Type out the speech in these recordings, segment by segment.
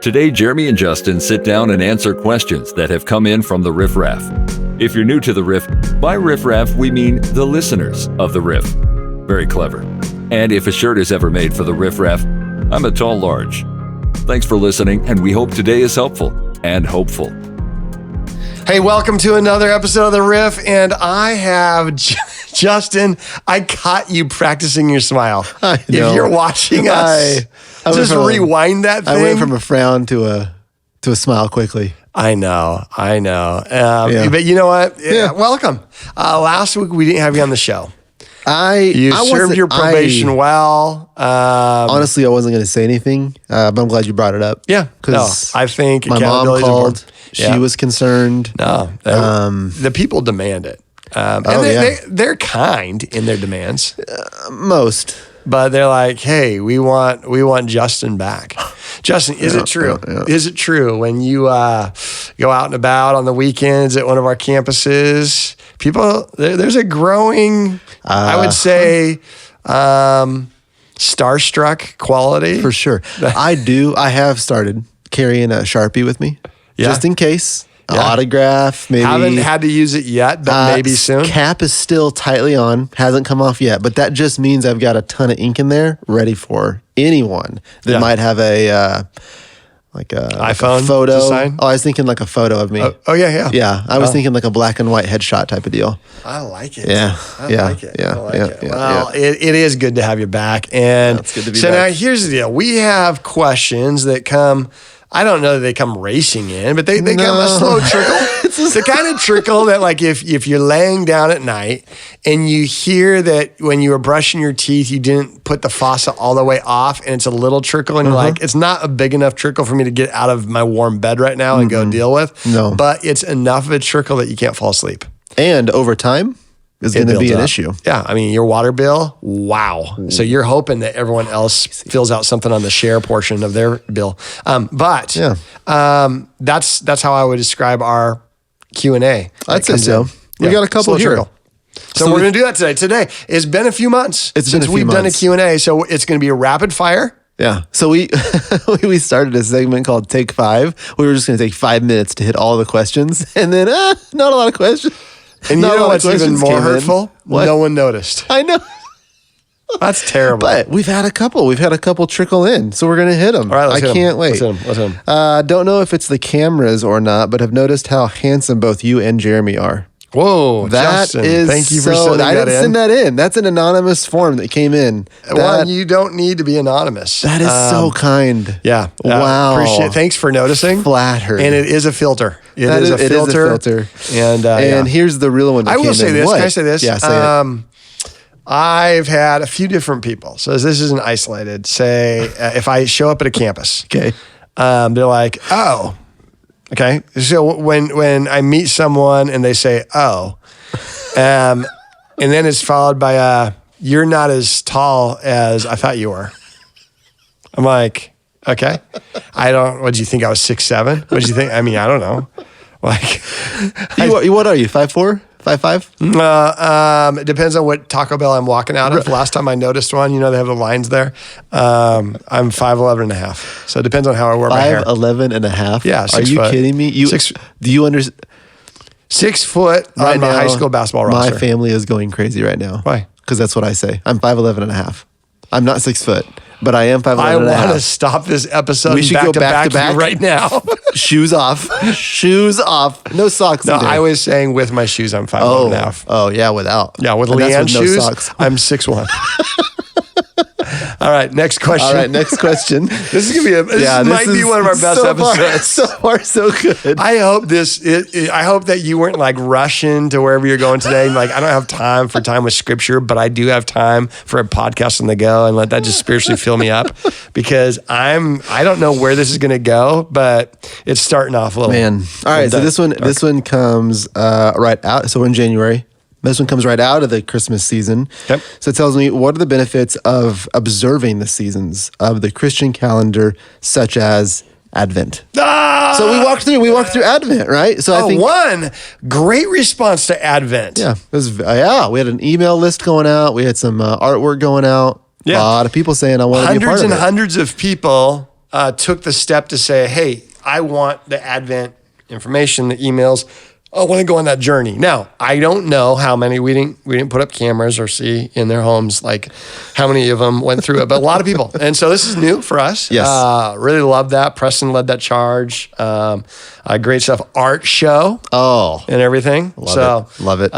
Today, Jeremy and Justin sit down and answer questions that have come in from the Riff Raff. If you're new to the Riff, by Riff Raff, we mean the listeners of the Riff. Very clever. And if a shirt is ever made for the Riff Raff, I'm a tall large. Thanks for listening, and we hope today is helpful and hopeful. Hey, welcome to another episode of The Riff, and I have Justin. I caught you practicing your smile. I know. If you're watching us, just rewind that thing. I went from a frown to a smile quickly. I know. But you know what? Yeah. Welcome. Last week we didn't have you on the show. You I served your probation well. Honestly, I wasn't going to say anything, but I'm glad you brought it up. Yeah. Because I think my mom called. She was concerned. No, the people demand it. They're kind in their demands. Most. But they're like, hey, we want Justin back. Justin, is it true? Yeah. Is it true when you go out and about on the weekends at one of our campuses, people, there's a growing, I would say, starstruck quality? For sure. I have started carrying a Sharpie with me. Yeah. Just in case. Autograph, maybe. Haven't had to use it yet, but maybe soon. Cap is still tightly on, hasn't come off yet, but that just means I've got a ton of ink in there ready for anyone that might have a iPhone photo. to sign? Oh, I was thinking like a photo of me. Yeah. Yeah, I was thinking like a black and white headshot type of deal. I like it. Yeah. I like it. Yeah. Well, it is good to have you back. And it's good to be so back. now here's the deal. We have questions that come, I don't know that they come racing in, but they come a slow trickle. It's the kind of trickle that like if you're laying down at night and you hear that when you were brushing your teeth, you didn't put the faucet all the way off and it's a little trickle and you're like, it's not a big enough trickle for me to get out of my warm bed right now and go deal with. No. But it's enough of a trickle that you can't fall asleep. And over time is going to be an issue. Yeah. I mean, your water bill, wow. So you're hoping that everyone else fills out something on the share portion of their bill. That's how I would describe our Q&A. I'd say so. We got a couple here. Trickle. So we're going to do that today. Today, it's been a few months since we've done a Q&A. So it's going to be a rapid fire. Yeah. So we started a segment called Take 5. We were just going to take 5 minutes to hit all the questions and then not a lot of questions. And you know what's even more hurtful? No one noticed. I know. That's terrible. But we've had a couple trickle in, so we're going to hit them. All right, let's hit them. I can't wait. Let's hit them. Don't know if it's the cameras or not, but have noticed how handsome both you and Jeremy are. Whoa, Justin, thank you for sending that in. I didn't send that in. That's an anonymous form that came in. Well, you don't need to be anonymous. That is so kind. Yeah. Wow. Appreciate it. Thanks for noticing. Flattered. And it is a filter. It is a filter. And here's the real one that I will say this. What? Can I say this? Yeah, say it. I've had a few different people. So this isn't isolated. Say if I show up at a campus. Okay. They're like, oh. Okay. So when I meet someone and they say, oh, and then it's followed by you're not as tall as I thought you were. I'm like, okay. What did you think? I was 6'7"? What did you think? I mean, I don't know. Like, what are you? 5'4"? 5'5"? It depends on what Taco Bell I'm walking out of. Last time I noticed one, they have the lines there. I'm 5'11" and a half. So it depends on how I wear my hair. 5'11" and a half? Yeah. Are you kidding me? Do you understand? 6 foot right on my high school basketball roster. My family is going crazy right now. Why? Because that's what I say. I'm 5'11" and a half. I'm not 6 foot, but I am 5'11" and a half. I want to stop this episode. We should go back to back right now. Shoes off. Shoes off. No socks. No, I was saying with my shoes, I'm 5'11" and a half. Oh, yeah, without. Yeah, with Leanne's shoes, socks. I'm 6'1". All right, next question. This is gonna be this might be one of our best episodes. So far, so good. I hope that you weren't like rushing to wherever you're going today. Like, I don't have time for time with scripture, but I do have time for a podcast on the go, and let that just spiritually fill me up because I don't know where this is gonna go, but it's starting off a little. Man, all right. So this one comes right out. So in January. This one comes right out of the Christmas season. Yep. So it tells me, what are the benefits of observing the seasons of the Christian calendar, such as Advent? So we walked through Advent, right? So I think one great response to Advent. Yeah, we had an email list going out. We had some artwork going out. Yeah. A lot of people saying, I want to be a part of it. Hundreds of people took the step to say, hey, I want the Advent information, the emails. I want to go on that journey. Now, I don't know how many we didn't put up cameras or see in their homes, like how many of them went through it, but a lot of people. And so this is new for us. Yes. Really love that. Preston led that charge. Great stuff. Art show. Oh. And everything. Love it.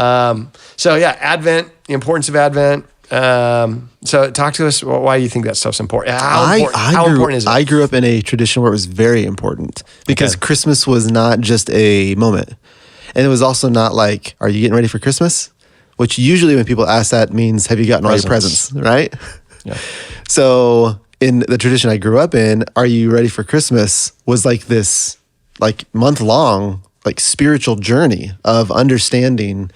So yeah, Advent, the importance of Advent. So talk to us. Why do you think that stuff's important? How important is it? I grew up in a tradition where it was very important because Christmas was not just a moment. And it was also not like, are you getting ready for Christmas? Which usually when people ask that means, have you gotten all your presents, right? Yeah. So in the tradition I grew up in, are you ready for Christmas was like this like month-long like spiritual journey of understanding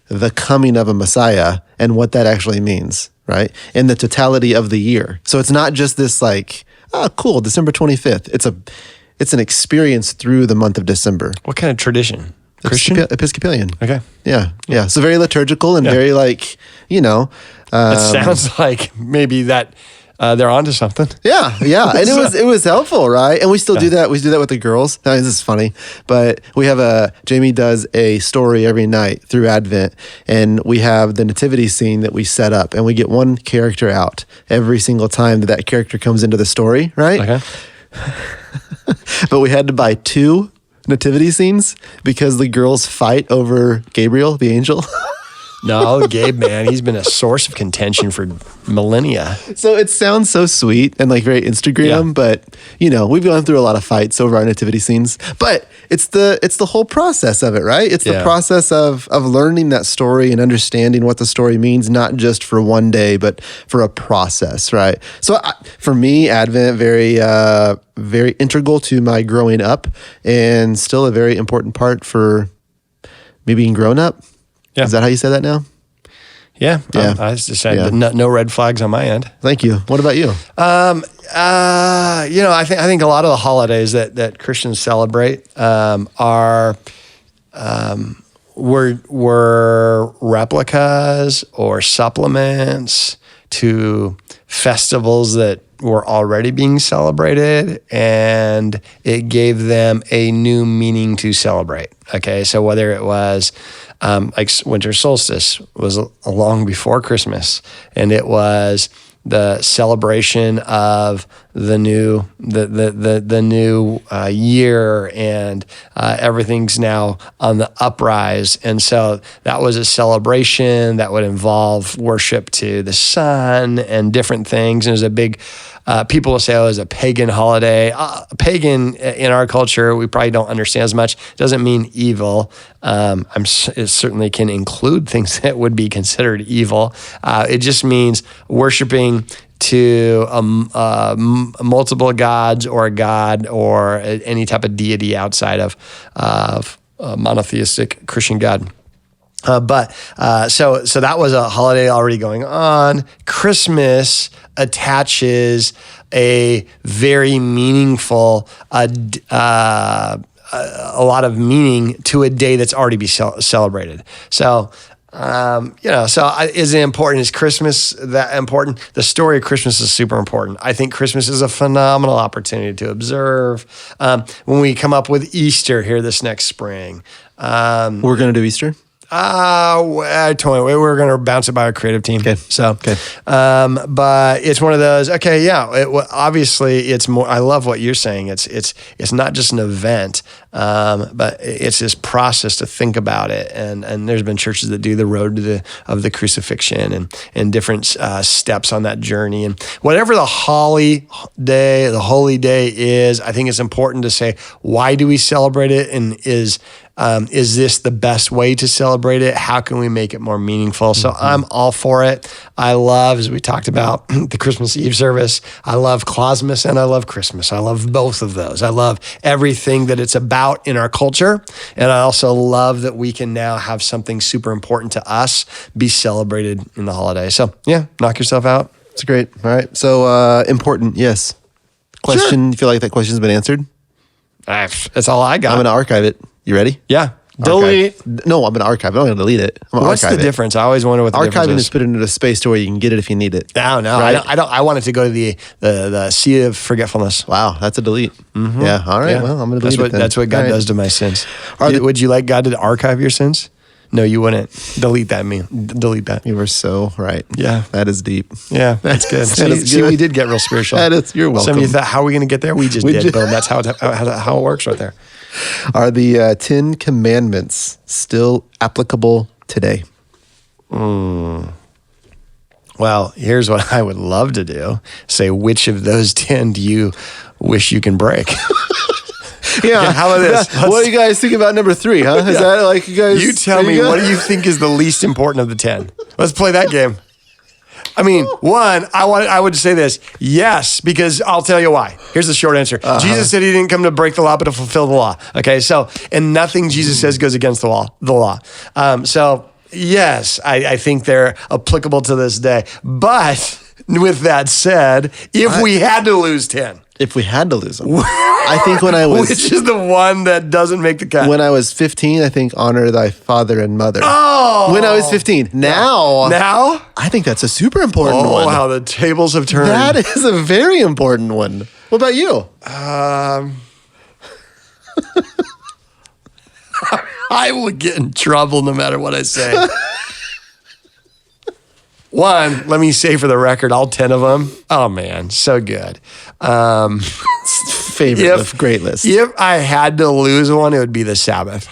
the coming of a Messiah and what that actually means, right? In the totality of the year. So it's not just this like, oh, cool, December 25th. It's an experience through the month of December. What kind of tradition? Christian? Episcopalian. Okay. Yeah. So very liturgical and very like, It sounds like maybe that they're onto something. Yeah. And it was helpful, right? And we still do that. We do that with the girls. I mean, this is funny, but Jamie does a story every night through Advent, and we have the nativity scene that we set up, and we get one character out every single time that character comes into the story, right? Okay. But we had to buy 2 nativity scenes because the girls fight over Gabriel, the angel. No, Gabe, man, he's been a source of contention for millennia. So it sounds so sweet and like very Instagram, but we've gone through a lot of fights over our nativity scenes. But it's the whole process of it, right? It's the process of learning that story and understanding what the story means, not just for one day, but for a process, right? So for me, Advent very integral to my growing up, and still a very important part for me being grown up. Yeah. Is that how you say that now? Yeah. I just said no red flags on my end. Thank you. What about you? I think a lot of the holidays that Christians celebrate were replicas or supplements to festivals that were already being celebrated, and it gave them a new meaning to celebrate. Okay, so whether it was like winter solstice was long before Christmas, and it was the celebration of the new year, and everything's now on the uprise, and so that was a celebration that would involve worship to the sun and different things. And it was a big. People will say, "Oh, it's a pagan holiday." Pagan in our culture, we probably don't understand as much. Doesn't mean evil. It certainly can include things that would be considered evil. It just means worshiping to multiple gods or a god or any type of deity outside of a monotheistic Christian God. So that was a holiday already going on. Christmas attaches a very meaningful, a lot of meaning to a day that's already celebrated. So, is it important? Is Christmas that important? The story of Christmas is super important. I think Christmas is a phenomenal opportunity to observe. When we come up with Easter here this next spring. We're going to do Easter? I told you we're going to bounce it by our creative team. Okay. But it's one of those. Okay, yeah. Obviously, it's more. I love what you're saying. It's not just an event, but it's this process to think about it. And there's been churches that do the road of the crucifixion and different steps on that journey. And whatever the holy day is, I think it's important to say, why do we celebrate it, and is this the best way to celebrate it? How can we make it more meaningful? So I'm all for it. I love, as we talked about, the Christmas Eve service. I love Klausmas and I love Christmas. I love both of those. I love everything that it's about in our culture. And I also love that we can now have something super important to us be celebrated in the holiday. So yeah, knock yourself out. It's great. All right. So important, yes. Question, You feel like that question's been answered? That's all I got. I'm going to archive it. You ready? Yeah. Delete. No, I'm going to archive. I'm not going to delete it. I'm going to What's archive the difference? I always wonder what the difference Archiving is. is put it into a space to where you can get it if you need it. No, Right? I want it to go to the sea of forgetfulness. Wow, that's a delete. Yeah, all right. Yeah. Well, I'm going to delete it then. That's what God All right. does to my sins. Are the- Would you like God to archive your sins? No, you wouldn't. Delete that. Delete that. You were so right. Yeah. That is deep. Yeah, that's good. That is See, good. we did get real spiritual. That is, you're welcome. Some of you thought, how are we going to get there? We just did. Boom. That's how it works right there. Are the 10 commandments still applicable today? Well, here's what I would love to do. Say, which of those 10 do you wish you can break? Yeah. How about this? What do you guys think about number 3, huh? Is that like you guys? You tell me, what do you think is the least important of the 10? Let's play that game. I mean, one, I would say this. Yes, because I'll tell you why. Here's the short answer. Jesus said he didn't come to break the law, but to fulfill the law. Okay, so, and nothing Jesus says goes against the law. So, yes, I think they're applicable to this day. But with that said, if we had to lose 10. If we had to lose them. I think when I was... Which is the one that doesn't make the cut? When I was 15, I think honor thy father and mother. Oh! When I was 15. Now? I think that's a super important one. Oh, how the tables have turned. That is a very important one. What about you? I will get in trouble no matter what I say. One, let me say for the record, all 10 of them. Oh man, so good. Favorite of great list. If I had to lose one, it would be the Sabbath.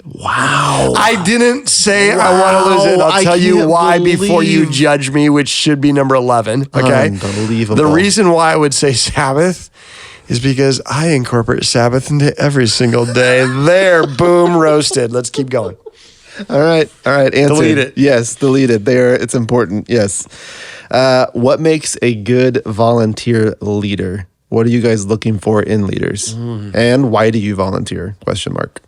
Wow. I didn't say I want to lose it. I'll tell you why before you judge me, which should be number 11. Okay. Unbelievable. The reason why I would say Sabbath is because I incorporate Sabbath into every single day. There, boom, roasted. Let's keep going. All right. Answer. Delete it. Yes, delete it. There, it's important. Yes. What makes a good volunteer leader? What are you guys looking for in leaders? And why do you volunteer? Question mark.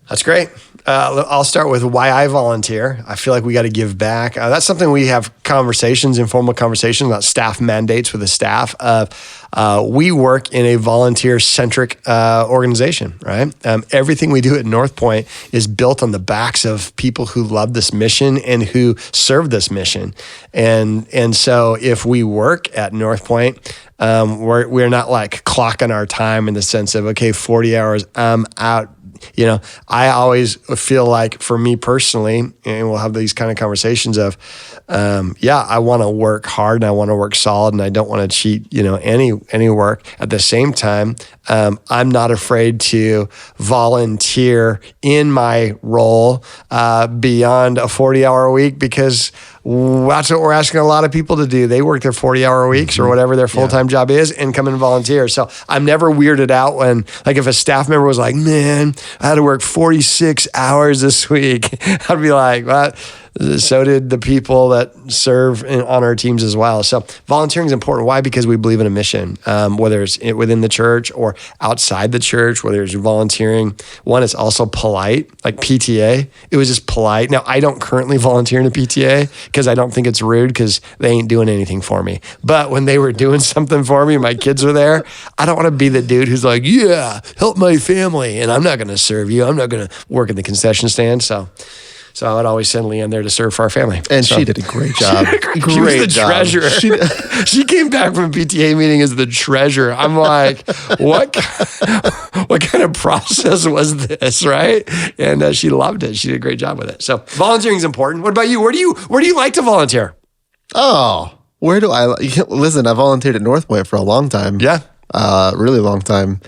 That's great. I'll start with why I volunteer. I feel like we got to give back. That's something we have informal conversations about staff mandates with the staff. We work in a volunteer-centric organization, right? Everything we do at North Point is built on the backs of people who love this mission and who serve this mission. And so if we work at North Point, we're not like clocking our time in the sense of, okay, 40 hours, I'm out. You know, I always feel like for me personally, and we'll have these kind of conversations of, I want to work hard and I want to work solid and I don't want to cheat, any work. At the same time, I'm not afraid to volunteer in my role beyond a 40-hour week because that's what we're asking a lot of people to do. They work their 40-hour weeks or whatever their full-time job is and come and volunteer. So I'm never weirded out when, like, if a staff member was like, man, I had to work 46 hours this week. I'd be like, well, so did the people that serve on our teams as well. So volunteering is important. Why? Because we believe in a mission, whether it's within the church or outside the church, whether it's volunteering. One, it's also polite, like PTA. It was just polite. Now, I don't currently volunteer in a PTA because I don't think it's rude because they ain't doing anything for me. But when they were doing something for me, my kids were there, I don't want to be the dude who's like, yeah, help my family. And I'm not going to serve you. I'm not going to work in the concession stand. So I would always send Leanne there to serve for our family. And she did a great job. She was the treasurer. She came back from a PTA meeting as the treasurer. I'm like, what kind of process was this, right? And she loved it. She did a great job with it. So volunteering is important. What about you? Where do you like to volunteer? Oh, where do I listen? I volunteered at North Point for a long time. Yeah, really long time,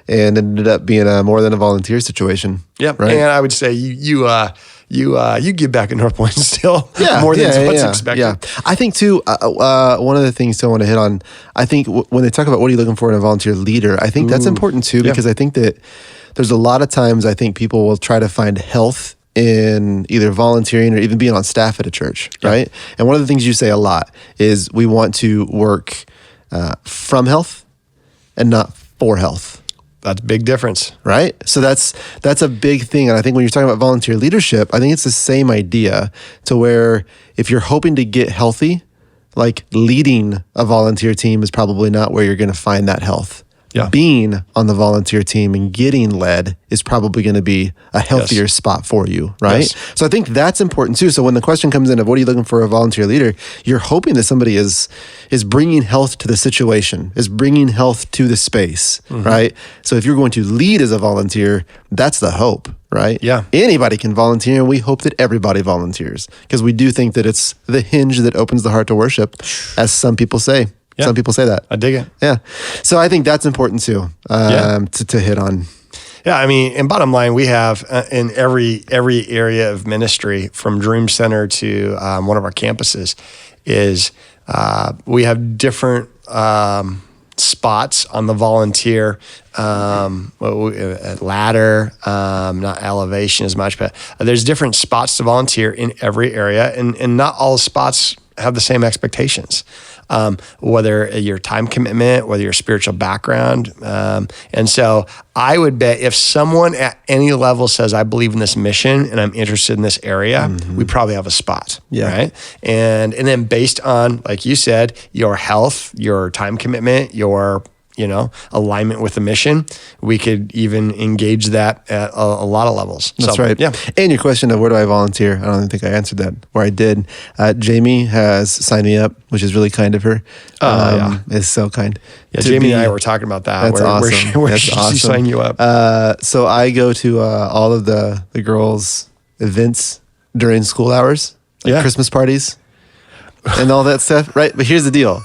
and ended up being more than a volunteer situation. Yep. Right? And I would say you give back at North Point still more than what's expected. Yeah. I think too, one of the things I want to hit on, I think when they talk about what are you looking for in a volunteer leader, I think that's important too, because I think that there's a lot of times I think people will try to find health in either volunteering or even being on staff at a church, right? And one of the things you say a lot is we want to work from health and not for health. That's a big difference. Right? So that's a big thing. And I think when you're talking about volunteer leadership, I think it's the same idea to where if you're hoping to get healthy, like leading a volunteer team is probably not where you're going to find that health. being on the volunteer team and getting led is probably going to be a healthier spot for you, right? Yes. So I think that's important too. So when the question comes in of what are you looking for a volunteer leader, you're hoping that somebody is bringing health to the situation, is bringing health to the space, right? So if you're going to lead as a volunteer, that's the hope, right? Yeah. Anybody can volunteer, and we hope that everybody volunteers because we do think that it's the hinge that opens the heart to worship, as some people say. Yeah. Some people say that. I dig it. Yeah. So I think that's important too, to hit on. Yeah, I mean, and bottom line, we have in every area of ministry, from Dream Center to one of our campuses, is we have different spots on the volunteer ladder, not elevation as much, but there's different spots to volunteer in every area, and not all spots have the same expectations. Whether your time commitment, whether your spiritual background. And so I would bet if someone at any level says, I believe in this mission and I'm interested in this area, we probably have a spot, right? And then based on, like you said, your health, your time commitment, your alignment with the mission, we could even engage that at a lot of levels. That's right. Yeah. And your question of where do I volunteer? I don't think I answered that. Where I did. Jamie has signed me up, which is really kind of her. Is so kind. Yeah, Jamie and I were talking about that. That's awesome. Where should she sign you up? So I go to all of the girls' events during school hours, like Christmas parties. And all that stuff, right? But here's the deal.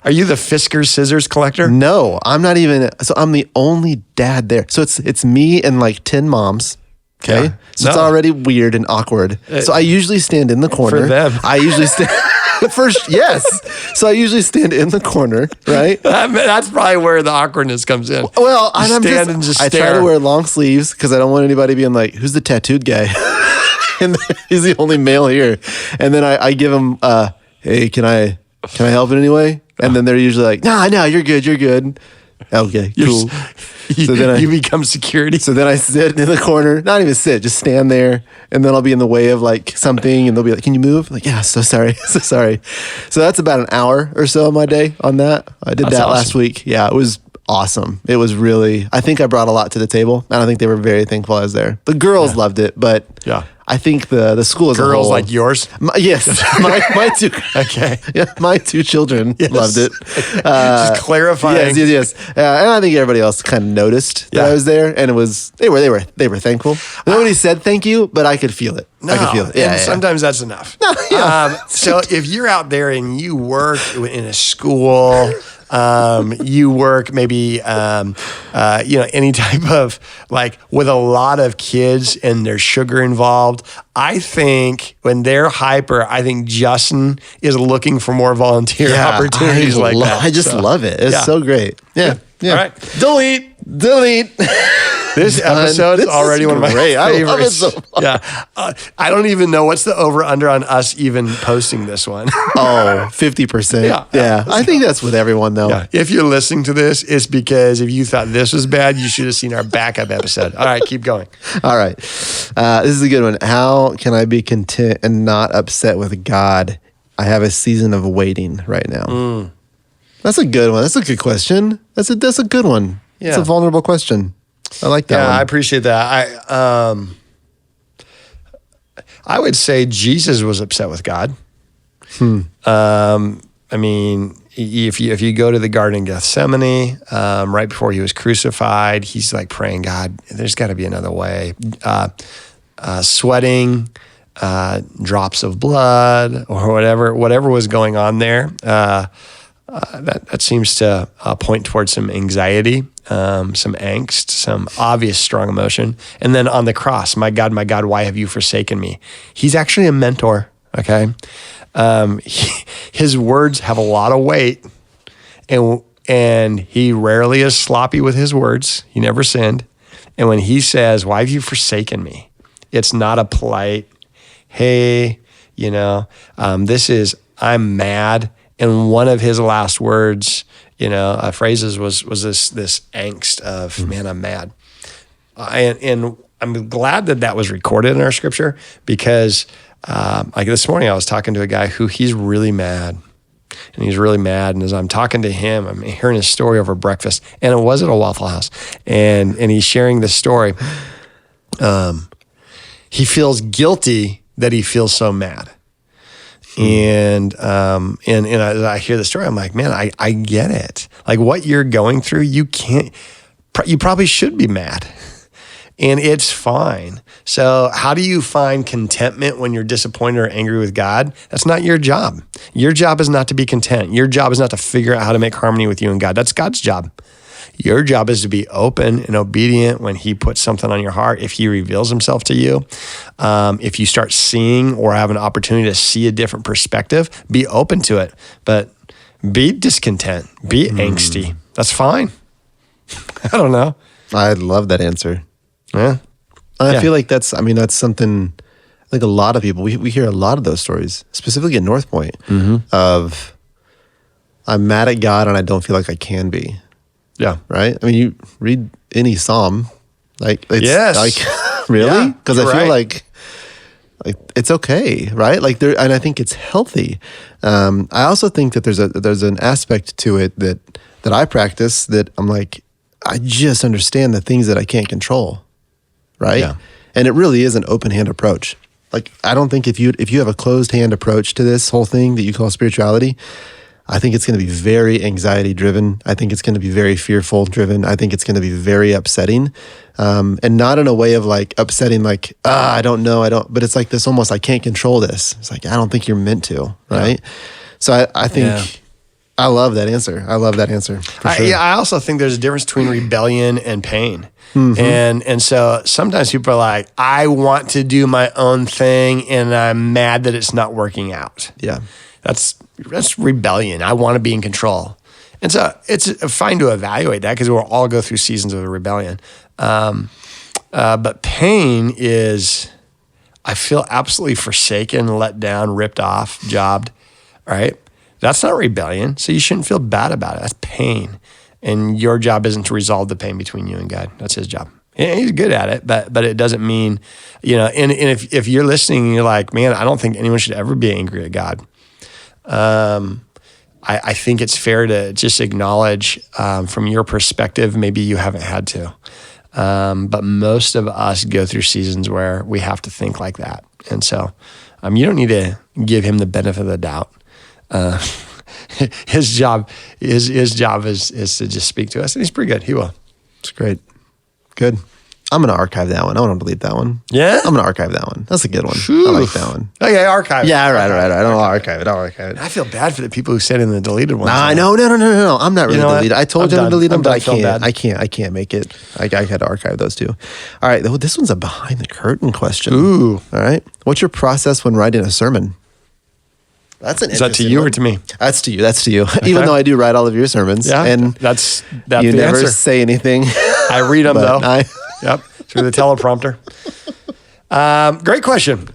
Are you the Fisker scissors collector? No, I'm not even. So I'm the only dad there. So it's me and like 10 moms. Okay. Yeah. So it's already weird and awkward. So I usually stand in the corner. For them. I usually stand. First, yes. So I usually stand in the corner, right? That's probably where the awkwardness comes in. Well, I try to wear long sleeves because I don't want anybody being like, who's the tattooed guy? And he's the only male here. And then I give him, hey, can I help in any way? And then they're usually like, no, you're good. Okay, cool. So then you become security. So then I sit in the corner, not even sit, just stand there. And then I'll be in the way of like something and they'll be like, can you move? I'm like, yeah, so sorry. So that's about an hour or so of my day on that. I did that last week. Yeah, it was awesome. It was really, I think I brought a lot to the table. And I think they were very thankful I was there. The girls loved it, but I think the school as a whole. Girls like yours? Yes. My two. Okay. Yeah, my two children loved it. Just clarifying. Yes. And I think everybody else kind of noticed that I was there, and it was they were thankful. Nobody said thank you, but I could feel it. No, I could feel it. Yeah, sometimes that's enough. No, so if you're out there and you work in a school, you work maybe, any type of like with a lot of kids and there's sugar involved. I think when they're hyper, I think Justin is looking for more volunteer opportunities like that. I just love it. It's so great. Yeah. All right. Delete. This episode is already one of my favorites. I love it so much. Yeah. I don't even know what's the over under on us even posting this one. 50%. Yeah. I think that's with everyone though. Yeah. If you're listening to this, it's because if you thought this was bad, you should have seen our backup episode. All right, keep going. All right. This is a good one. How can I be content and not upset with God? I have a season of waiting right now. That's a good one. That's a good question. That's a good one. Yeah. It's a vulnerable question. I like that one. I appreciate that. I would say Jesus was upset with God. I mean, if you go to the Garden of Gethsemane, right before he was crucified, he's like praying, God, there's got to be another way. Sweating, drops of blood, or whatever was going on there. That seems to point towards some anxiety, some angst, some obvious strong emotion. And then on the cross, my God, why have you forsaken me? He's actually a mentor, okay? His words have a lot of weight, and he rarely is sloppy with his words. He never sinned. And when he says, why have you forsaken me? It's not a polite, hey, this is, I'm mad. And one of his last words, phrases was this angst of, man, I'm mad. And I'm glad that was recorded in our scripture because like this morning I was talking to a guy who he's really mad. and he's really mad. And as I'm talking to him, I'm hearing his story over breakfast, and it was at a Waffle House, and he's sharing this story. He feels guilty that he feels so mad. And I hear the story. I'm like, man, I get it. Like what you're going through, you probably should be mad, and it's fine. So how do you find contentment when you're disappointed or angry with God? That's not your job. Your job is not to be content. Your job is not to figure out how to make harmony with you and God. That's God's job. Your job is to be open and obedient when he puts something on your heart, if he reveals himself to you. If you start seeing or have an opportunity to see a different perspective, be open to it. But be discontent, be angsty. That's fine. I don't know. I love that answer. Yeah. I feel like that's something, I think a lot of people, we hear a lot of those stories, specifically at North Point, of I'm mad at God and I don't feel like I can be. Yeah. Right? I mean, you read any psalm, like, it's yes. like, really? Because Yeah, I feel right. like it's okay, right? Like and I think it's healthy. I also think that there's an aspect to it that I practice that I'm like, I just understand the things that I can't control, right? Yeah. And it really is an open hand approach. Like, I don't think if you have a closed hand approach to this whole thing that you call spirituality, I think it's going to be very anxiety driven. I think it's going to be very fearful driven. I think it's going to be very upsetting. And not in a way of like upsetting, like, I don't know. But it's like this almost, I can't control this. It's like, I don't think you're meant to, right? Yeah. So I think, I love that answer. I love that answer. For sure. I also think there's a difference between rebellion and pain. And so sometimes people are like, I want to do my own thing and I'm mad that it's not working out. Yeah. That's rebellion. I want to be in control. And so it's fine to evaluate that because we'll all go through seasons of rebellion. But pain is, I feel absolutely forsaken, let down, ripped off, jobbed, right? That's not rebellion. So you shouldn't feel bad about it. That's pain. And your job isn't to resolve the pain between you and God. That's his job. And he's good at it, but it doesn't mean, and if you're listening and you're like, man, I don't think anyone should ever be angry at God. I think it's fair to just acknowledge from your perspective, maybe you haven't had to. But most of us go through seasons where we have to think like that. And so you don't need to give him the benefit of the doubt. His job is to just speak to us, and he's pretty good. He will. It's great. Good. I'm going to archive that one. I want to delete that one. Yeah? I'm going to archive that one. That's a good one. Ooh. I like that one. Okay, archive it. Yeah, right. I don't archive it. I'll archive it. I feel bad for the people who sent in the deleted ones. Nah, no. I'm not really deleted. I told you to delete them, but I can't. Bad. I can't make it. I had to archive those two. All right. This one's a behind the curtain question. Ooh. All right. What's your process when writing a sermon? That's an Is that to you or to me? That's to you. That's to you. Okay. Even though I do write all of your sermons. Yeah. And that's you the never answer. say anything. I read them though. Yep. Through the teleprompter. Great question.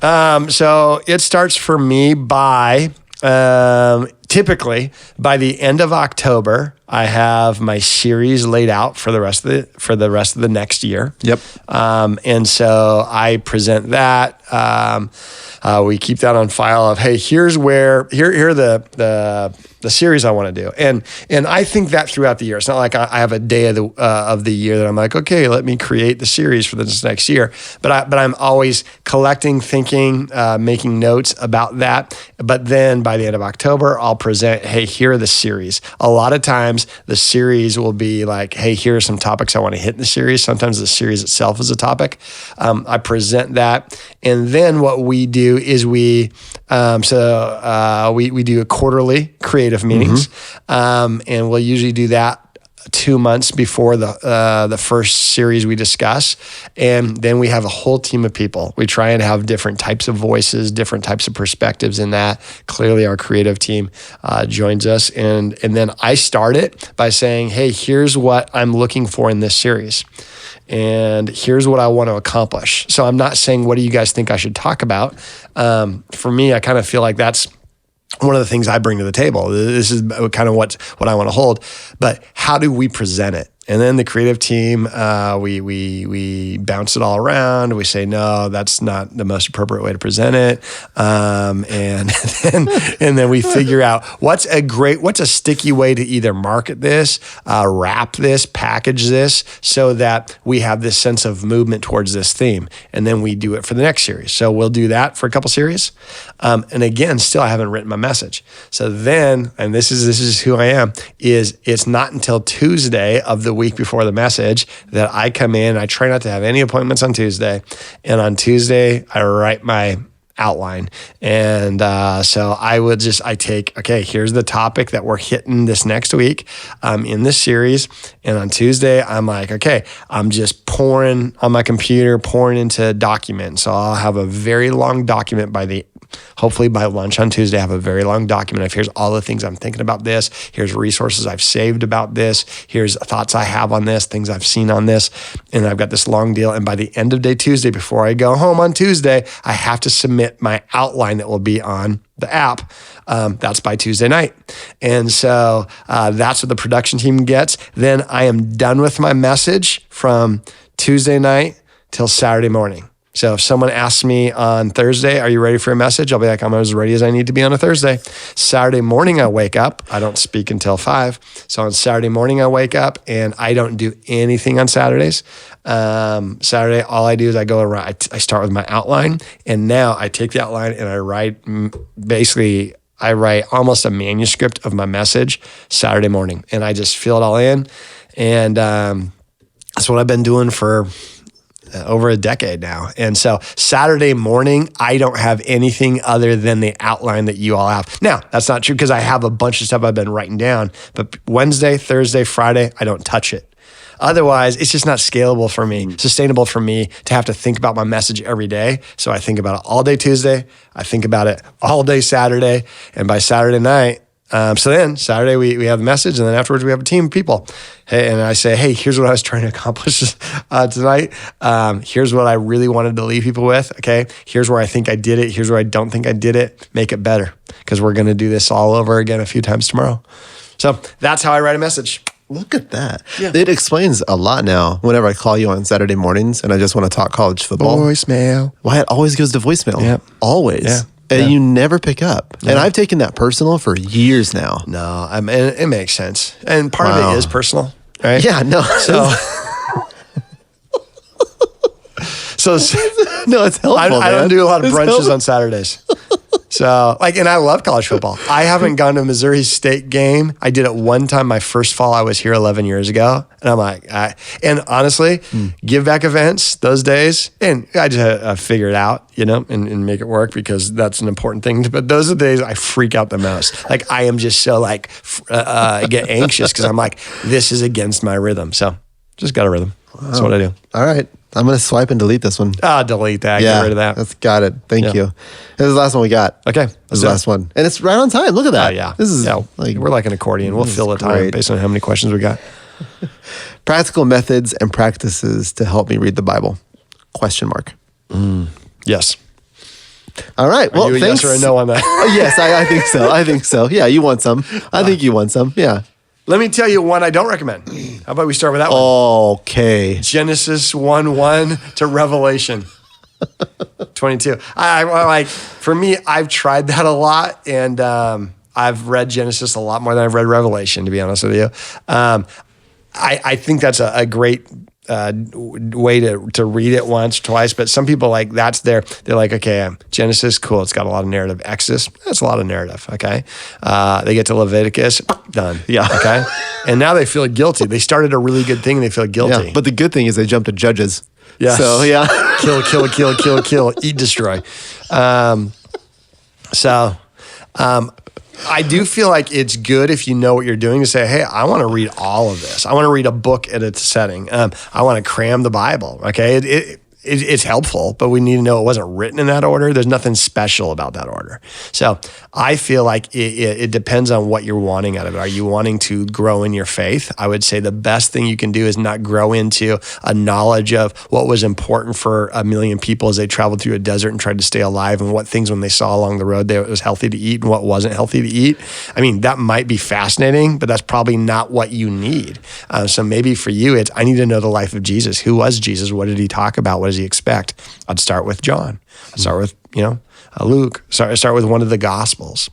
So it starts for me by typically by the end of October, I have my series laid out for the rest of the next year. Yep. And so I present that. We keep that on file of, hey, here are the series I want to do. And I think that throughout the year. It's not like I have a day of the year that I'm like, okay, let me create the series for this next year. But I'm always collecting, thinking, making notes about that. But then by the end of October, I'll present, hey, here are the series. A lot of times the series will be like, hey, here are some topics I want to hit in the series. Sometimes the series itself is a topic. I present that. And then what we do is we do a quarterly creative meetings, and we'll usually do that 2 months before the first series we discuss. And then we have a whole team of people. We try and have different types of voices, different types of perspectives in that. Clearly our creative team joins us. And then I start it by saying, hey, here's what I'm looking for in this series. And here's what I want to accomplish. So I'm not saying, what do you guys think I should talk about? For me, I kind of feel like that's one of the things I bring to the table. This is kind of what I want to hold, but how do we present it? And then the creative team, we bounce it all around. We say, no, that's not the most appropriate way to present it. And then we figure out what's a sticky way to either market this, wrap this, package this, so that we have this sense of movement towards this theme. And then we do it for the next series. So we'll do that for a couple series. And again, still I haven't written my message. So then, and this is who I am, is it's not until Tuesday of the week before the message that I come in. I try not to have any appointments on Tuesday. And on Tuesday, I write my outline. And so I take, okay, here's the topic that we're hitting this next week in this series. And on Tuesday, I'm like, okay, I'm just pouring on my computer, pouring into a document. So I'll have a very long document hopefully by lunch on Tuesday, I have a very long document of here's all the things I'm thinking about this. Here's resources I've saved about this. Here's thoughts I have on this, things I've seen on this. And I've got this long deal. And by the end of day Tuesday, before I go home on Tuesday, I have to submit my outline that will be on the app. That's by Tuesday night. And so that's what the production team gets. Then I am done with my message from Tuesday night till Saturday morning. So if someone asks me on Thursday, are you ready for a message? I'll be like, I'm as ready as I need to be on a Thursday. Saturday morning, I wake up. I don't speak until 5. So on Saturday morning, I wake up and I don't do anything on Saturdays. Saturday, all I do is I go around, I start with my outline. And now I take the outline and I write almost a manuscript of my message Saturday morning. And I just fill it all in. And that's what I've been doing for over a decade now. And so Saturday morning, I don't have anything other than the outline that you all have. Now, that's not true because I have a bunch of stuff I've been writing down, but Wednesday, Thursday, Friday, I don't touch it. Otherwise, it's just not scalable for me, sustainable for me to have to think about my message every day. So I think about it all day Tuesday. I think about it all day Saturday. And by Saturday night, so then Saturday we have the message, and then afterwards we have a team of people. Hey, and I say, hey, here's what I was trying to accomplish tonight. Here's what I really wanted to leave people with. Okay, here's where I think I did it. Here's where I don't think I did it. Make it better, because we're going to do this all over again a few times tomorrow. So that's how I write a message. Look at that. Yeah. It explains a lot now whenever I call you on Saturday mornings and I just want to talk college football. Voicemail. Why it always goes to voicemail. Yep. Always. Yeah. And you never pick up. Yeah. And I've taken that personal for years now. No, it makes sense. And part of it is personal, right? Yeah, no. So no, it's helpful. I don't do a lot of brunches on Saturdays. So, and I love college football. I haven't gone to a Missouri State game. I did it one time my first fall I was here 11 years ago. And I'm like, and honestly, give back events those days. And I just had to figure it out, and make it work because that's an important thing. But those are the days I freak out the most. Like, I am just so get anxious because I'm like, this is against my rhythm. So just got a rhythm. Wow. That's what I do. All right. I'm going to swipe and delete this one. Delete that. Get rid of that. That's got it. Thank you. This is the last one we got. Okay. This is the last one. And it's right on time. Look at that. Yeah. This is we're like an accordion. We'll fill the time based on how many questions we got. Practical methods and practices to help me read the Bible? ? Yes. All right. Well, Are you a thanks. yes or a no on that? Yes, I think so. I think so. Yeah, you want some. I think you want some. Yeah. Let me tell you one I don't recommend. How about we start with that one? Okay. Genesis 1:1 to Revelation 22. For me, I've tried that a lot, and I've read Genesis a lot more than I've read Revelation, to be honest with you. I think that's a great way to read it once, twice, but some people they're like, okay, Genesis, cool, it's got a lot of narrative. Exodus, that's a lot of narrative, okay? They get to Leviticus, done. Yeah. Okay? And now they feel guilty. They started a really good thing and they feel guilty. Yeah, but the good thing is they jump to Judges. Yeah. So, yeah. Kill, eat, destroy. I do feel like it's good if you know what you're doing to say, hey, I want to read all of this. I want to read a book at its setting. I want to cram the Bible. Okay. it's helpful, but we need to know it wasn't written in that order. There's nothing special about that order. So I feel like it depends on what you're wanting out of it. Are you wanting to grow in your faith? I would say the best thing you can do is not grow into a knowledge of what was important for a million people as they traveled through a desert and tried to stay alive, and what things when they saw along the road it was healthy to eat and what wasn't healthy to eat. I mean, that might be fascinating, but that's probably not what you need. So maybe for you, it's, I need to know the life of Jesus. Who was Jesus? What did he talk about? What does he expect? I'd start with John. I'd start with, Luke. Start with one of the Gospels.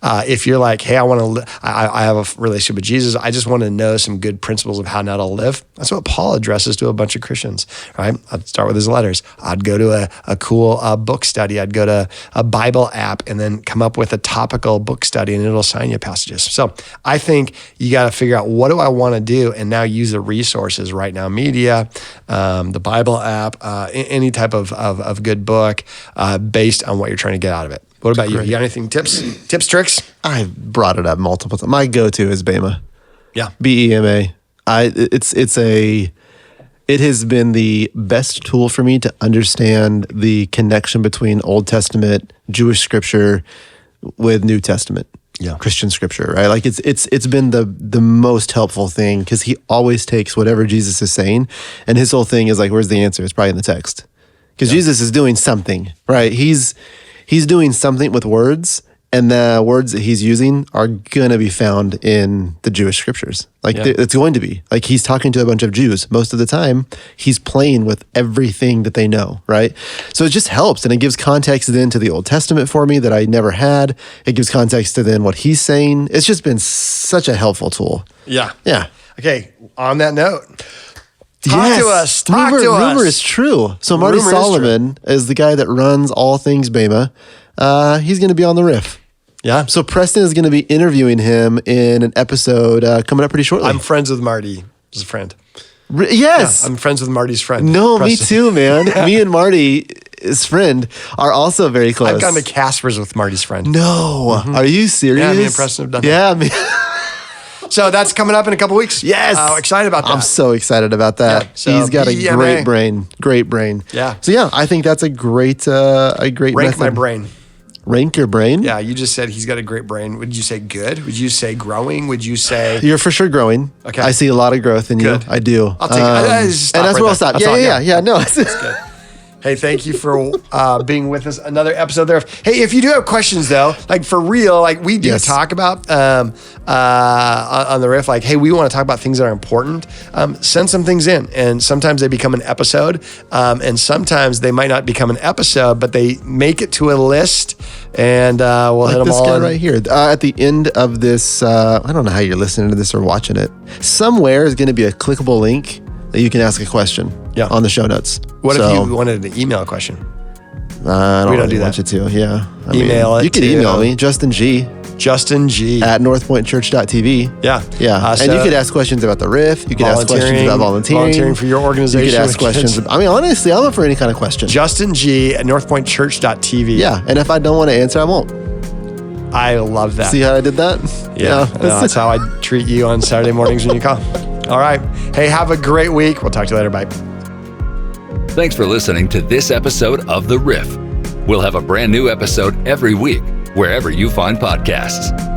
If you're like, hey, I have a relationship with Jesus. I just want to know some good principles of how now to live. That's what Paul addresses to a bunch of Christians, right? I'd start with his letters. I'd go to a cool book study. I'd go to a Bible app and then come up with a topical book study, and it'll assign you passages. So I think you got to figure out, what do I want to do? And now use the resources right now, media, the Bible app, any type of good book based on what you're trying to get out of it. What about you? You got anything, tips, tricks? I've brought it up multiple times. My go-to is Bema. Yeah. BEMA. It has been the best tool for me to understand the connection between Old Testament Jewish scripture with New Testament Christian scripture, right? Like it's been the most helpful thing, because he always takes whatever Jesus is saying, and his whole thing is like, where's the answer? It's probably in the text. Because Jesus is doing something, right? He's doing something with words, and the words that he's using are going to be found in the Jewish scriptures. Like it's going to be. Like, he's talking to a bunch of Jews. Most of the time, he's playing with everything that they know, right? So it just helps, and it gives context then to the Old Testament for me that I never had. It gives context to then what he's saying. It's just been such a helpful tool. Yeah. Yeah. Okay, on that note, Talk to us. Rumor is true. So Marty Solomon is the guy that runs all things Bema. He's going to be on the Riff. Yeah. So Preston is going to be interviewing him in an episode coming up pretty shortly. I'm friends with Marty. He's a friend. Yes. Yeah, I'm friends with Marty's friend. No, Preston. Me too, man. Me and Marty, his friend, are also very close. I've gone to Casper's with Marty's friend. No. Mm-hmm. Are you serious? Yeah, me and Preston have done that. Yeah, me. So that's coming up in a couple weeks. Yes. Excited about that. I'm so excited about that. Yeah, so he's got a great brain. Great brain. Yeah. So yeah, I think that's a great Rank method. my brain. Rank your brain? Yeah, you just said he's got a great brain. Would you say good? Would you say growing? Would you say... You're for sure growing. Okay. I see a lot of growth in you. I do. I'll take it. And that's where I'll stop. Yeah. No, that's good. Hey, thank you for being with us. Another episode there. Hey, if you do have questions though, like for real, like we do talk about on the Riff, like, hey, we want to talk about things that are important. Send some things in, and sometimes they become an episode, and sometimes they might not become an episode, but they make it to a list, and we'll hit them all. This guy right here at the end of this. I don't know how you're listening to this or watching it. Somewhere is going to be a clickable link that you can ask a question on the show notes. What if you wanted an email question? I don't really want you to. Yeah. Email it. You can email me, Justin G. at northpointchurch.tv. Yeah. And you could ask questions about the Riff. You could ask questions about volunteering for your organization. You could ask questions. Honestly, I'm up for any kind of question. Justin G at northpointchurch.tv. Yeah. And if I don't want to answer, I won't. I love that. See how I did that? Yeah. That's how I treat you on Saturday mornings when you call. All right. Hey, have a great week. We'll talk to you later. Bye. Thanks for listening to this episode of The Riff. We'll have a brand new episode every week, wherever you find podcasts.